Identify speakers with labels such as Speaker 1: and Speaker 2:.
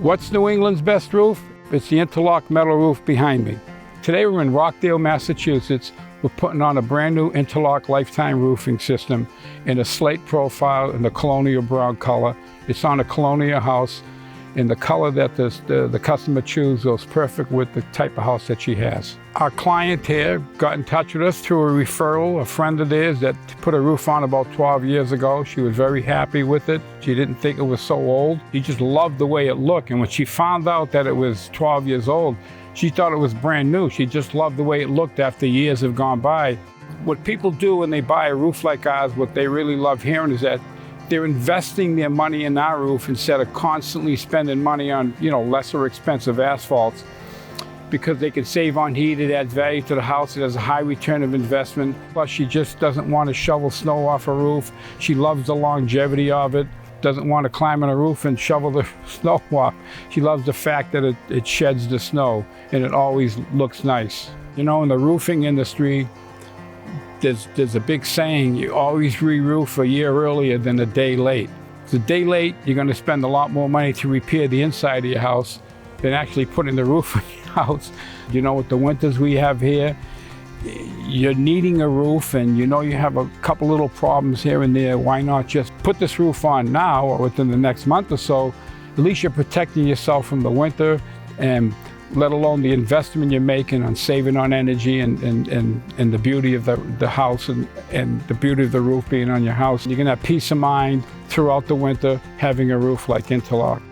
Speaker 1: What's New England's best roof? It's the interlock metal roof behind me. Today we're in Rochdale, Massachusetts. We're putting on a brand new interlock lifetime roofing system in a slate profile in the colonial brown color. It's on a colonial house, and the color that the customer chooses goes perfect with the type of house that she has. Our client here got in touch with us through a referral, a friend of theirs that put a roof on about 12 years ago. She was very happy with it. She didn't think it was so old. She just loved the way it looked, and when she found out that it was 12 years old, she thought it was brand new. She just loved the way it looked after years have gone by. What people do when they buy a roof like ours, what they really love hearing is that they're investing their money in our roof instead of constantly spending money on, lesser expensive asphalts, because they can save on heat. It adds value to the house. It has a high return of investment. Plus, she just doesn't want to shovel snow off her roof. She loves the longevity of it. Doesn't want to climb on a roof and shovel the snow off. She loves the fact that it sheds the snow and it always looks nice. In the roofing industry, there's a big saying: you always re-roof a year earlier than a day late. If it's a day late, you're going to spend a lot more money to repair the inside of your house than actually putting the roof on your house. With the winters we have here, you're needing a roof and you have a couple little problems here and there. Why not just put this roof on now or within the next month or so? At least you're protecting yourself from the winter, and let alone the investment you're making on saving on energy and the beauty of the house and the beauty of the roof being on your house. You're gonna have peace of mind throughout the winter having a roof like interlock.